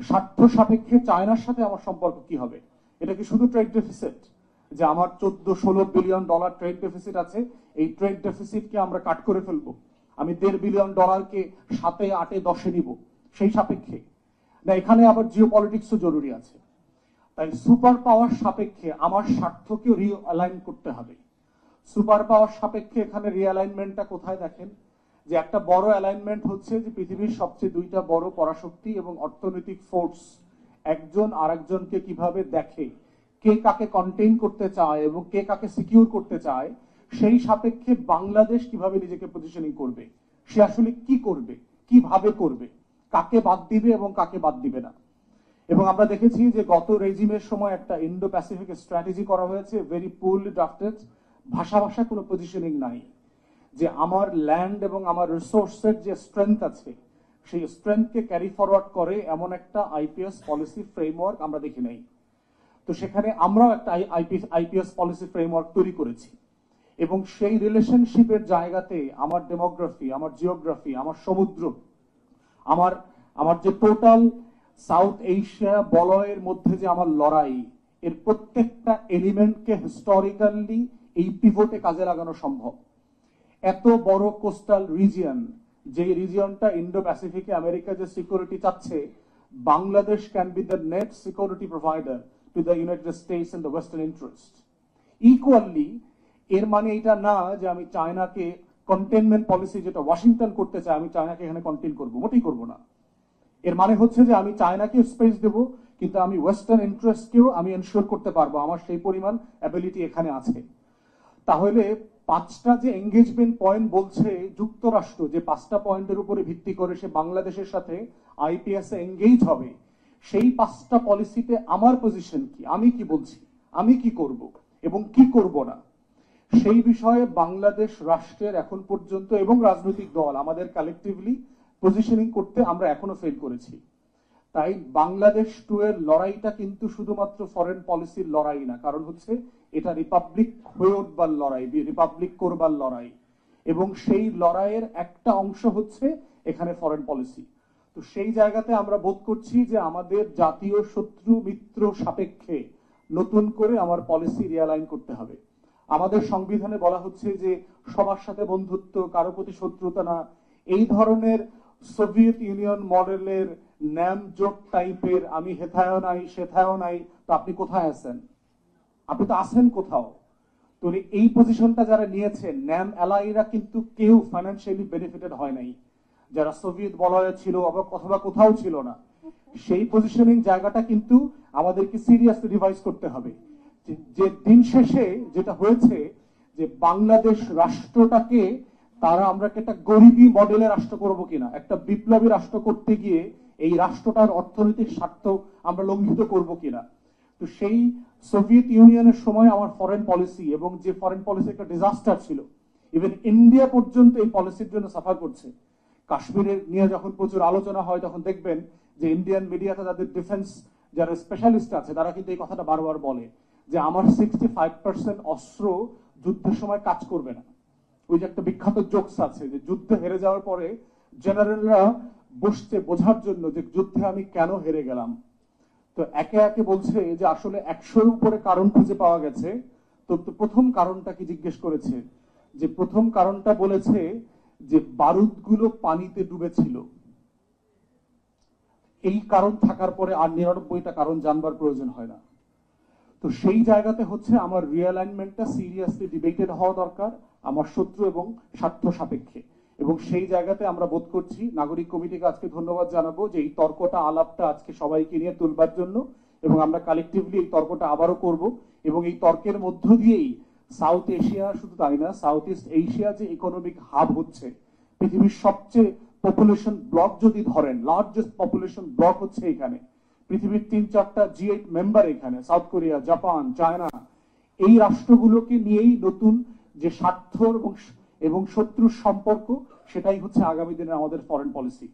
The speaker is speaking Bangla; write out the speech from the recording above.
স্বার্থ সাপেক্ষে চায়নার সাথে আমার সম্পর্ক কি হবে? এটা কি শুধু ট্রেড ডেফিসিট, যে আমার 14-16 বিলিয়ন ডলার ট্রেড ডেফিসিট আছে, এই ট্রেড ডেফিসিটকে আমরা কাট করে ফেলবো, আমি 1.5 বিলিয়ন ডলারকে 7, 8, 10 নিব, সেই সাপেক্ষে না এখানে আবার জিও পলিটিক্সও জরুরি আছে? তাই সুপার পাওয়ার সাপেক্ষে আমার স্বার্থকেও রিঅ্যালাইন করতে হবে। সুপার পাওয়ার সাপেক্ষে এখানে রিঅ্যালাইনমেন্টটা কোথায় দেখেন, যে একটা বড় অ্যালাইনমেন্ট হচ্ছে যে পৃথিবীর সবচেয়ে দুইটা বড় পরাশক্তি এবং অর্থনৈতিক ফোর্স একজন আরেকজনকে কিভাবে দেখে, কে কাকে কন্টেইন করতে চায় এবং কে কাকে সিকিউর করতে চায়, সেই সাপেক্ষে বাংলাদেশ কিভাবে নিজেকে পজিশনিং করবে, সে আসলে কি করবে, কিভাবে করবে, কাকে বাদ দিবে এবং কাকে বাদ দিবে না। এবং আমরা দেখেছি যে গত রেজিমের সময় একটা ইন্ডো প্যাসিফিক স্ট্র্যাটেজি করা হয়েছে, ভেরি পুরলি ড্রাফটেড, ভাষা কোনো পজিশনিং নাই, যে আমার ল্যান্ড এবং আমার রিসোর্সের যে স্ট্রেংথ আছে সেই স্ট্রেংথকে ক্যারি ফরওয়ার্ড করে এমন একটা আইপিএস পলিসি ফ্রেমওয়ার্ক আমরা দেখি নাই। তো সেখানে আমরাও একটা আইপিএস পলিসি ফ্রেমওয়ার্ক তৈরি করেছি এবং সেই রিলেশনশিপের জায়গাতে আমার ডেমোগ্রাফি, আমার জিওগ্রাফি, আমার সমুদ্র, আমার যে টোটাল সাউথ এশিয়া বলয়ের মধ্যে যে আমার লড়াই, এর প্রত্যেকটা এলিমেন্টকে হিস্টোরিক্যালি এই পিভটে কাজে লাগানো সম্ভব। এত বড় কোস্টাল রিজিয়ন, যে রিজিয়নটা ইন্ডো প্যাসিফিকে আমেরিকা যে সিকিউরিটি চাচ্ছে, Bangladesh can be the net security provider to the United States and the western interest equally. এর মানে এটা না যে আমি চায়নাকে কন্টেনমেন্ট পলিসি যেটা ওয়াশিংটন করতে চায় আমি চায়নাকে এখানে কন্টেন করবো, মোটেই করবো না। এর মানে হচ্ছে যে আমি চায়নাকে স্পেস দেবো, কিন্তু আমি ওয়েস্টার্ন ইন্টারেস্টকেও আমি এনশিওর করতে পারবো, আমার সেই পরিমাণ অ্যাবিলিটি এখানে আছে। তাহলে 5টা যে এঙ্গেজমেন্ট পয়েন্ট বলছে যুক্তরাষ্ট্র, যে 5টা পয়েন্টের উপরে ভিত্তি করে সে বাংলাদেশের সাথে আইপিএস এ এঙ্গেজ হবে, সেই 5টা পলিসিতে আমার পজিশন কি, আমি কি বলছি, আমি কি করব এবং কি করব না, সেই বিষয়ে বাংলাদেশ রাষ্ট্রের এখন পর্যন্ত এবং রাজনৈতিক দল আমাদের কালেকটিভলি পজিশনিং করতে আমরা এখনো ফেল করেছি। তাই বাংলাদেশ 2 এর লড়াইটা কিন্তু শুধুমাত্র ফরেন পলিসির লড়াই না, কারণ হচ্ছে এটা রিপাবলিক হয়ে উঠবার লড়াই, রিপাবলিক করবার লড়াই, এবং সেই লড়াইয়ের একটা অংশ হচ্ছে এখানে ফরেন পলিসি। তো সেই জায়গাতে আমরা বোধ করছি যে আমাদের জাতীয় শত্রু মিত্র সাপেক্ষে নতুন করে আমার পলিসি রিয়ালাইন করতে হবে। আমাদের সংবিধানে বলা হচ্ছে যে সবার সাথে বন্ধুত্ব, কারো প্রতি শত্রুতা না, এই ধরনের সোভিয়েত ইউনিয়ন মডেলের ন্যাম জোট টাইপের আমি হেথায়ও নাই সেথায়ও নাই, তো আপনি কোথায় আছেন? আপনি তো আছেন কোথাও। তো এই পজিশনটা যারা নিয়েছেন, ন্যাম অ্যালাইরা কিন্তু কেউ ফাইন্যান্সিয়ালি বেনিফিটেড হয় নাই, যারা সোভিয়েত বলয়ে ছিল অথবা কোথাও ছিল না। সেই পজিশনিং জায়গাটা কিন্তু আমাদেরকে সিরিয়াসলি রিভাইজ করতে হবে। যে দিন শেষে যেটা হয়েছে যে বাংলাদেশ রাষ্ট্রটাকে তারা আমরা একটা গরিবী মডেলের রাষ্ট্র করব কিনা, একটা বিপ্লবী রাষ্ট্র করতে গিয়ে এই রাষ্ট্রটার অর্থনৈতিক স্বার্থ আমরা লঙ্ঘিত করব কিনা। তো সেই সোভিয়েত ইউনিয়নের সময় আমার ফরেন পলিসি, এবং যে ফরেন পলিসি একটা ডিজাস্টার ছিল, ইভেন ইন্ডিয়া পর্যন্ত এই পলিসির জন্য সাফার করছে। কাশ্মীরের নিয়ে যখন প্রচুর আলোচনা হয় তখন দেখবেন যে ইন্ডিয়ান মিডিয়াতে তাদের ডিফেন্স যারা স্পেশালিস্ট আছে তারা কিন্তু এই কথাটা বারবার বলে যে আমার 65% অস্ত্র যুদ্ধের সময় কাজ করবে না। ওই যে একটা বিখ্যাত জোকস আছে যে যুদ্ধে হেরে যাওয়ার পরে জেনারেলরা বসছে বোঝার জন্য যে যুদ্ধে আমি কেন হেরে গেলাম। তো একে একে বলছে যে আসলে 100-এর উপরে কারণ খুঁজে পাওয়া গেছে। তো প্রথম কারণটা কি জিজ্ঞেস করেছে, যে প্রথম কারণটা বলেছে যে বারুদগুলো পানিতে ডুবেছিল। এই কারণ থাকার পরে আর 99টা কারণ জানবার প্রয়োজন হয় না। তো সেই জায়গাতে হচ্ছে আমার রিঅ্যালাইনমেন্টটা সিরিয়াসলি ডিবেটেড হওয়া দরকার আমার শত্রু এবং স্বার্থ সাপেক্ষে। এবং সেই জায়গাতে আমরা বোধ করছি নাগরিক কমিটিকে আজকে ধন্যবাদ জানাবো যে এই তর্কটা আলাপটা আজকে সবাইকে নিয়ে তুলবার জন্য, এবং আমরা কালেকটিভলি এই তর্কটা আবারও করব। এবং এই তর্কের মধ্য দিয়েই সাউথ এশিয়া, শুধু তাই না, সাউথ ইস্ট এশিয়া যে ইকোনমিক হাব হচ্ছে, পৃথিবীর সবচেয়ে পপুলেশন ব্লক যদি ধরেন, লার্জেস্ট পপুলেশন ব্লক হচ্ছে এখানে, পৃথিবীর 3-4টা G8 মেম্বার এখানে, সাউথ কোরিয়া, জাপান, চায়না, এই রাষ্ট্রগুলোকে নিয়েই নতুন যে স্বার্থ এবং শত্রুর সম্পর্ক, সেটাই হচ্ছে আগামী দিনে আমাদের ফরেন পলিসি।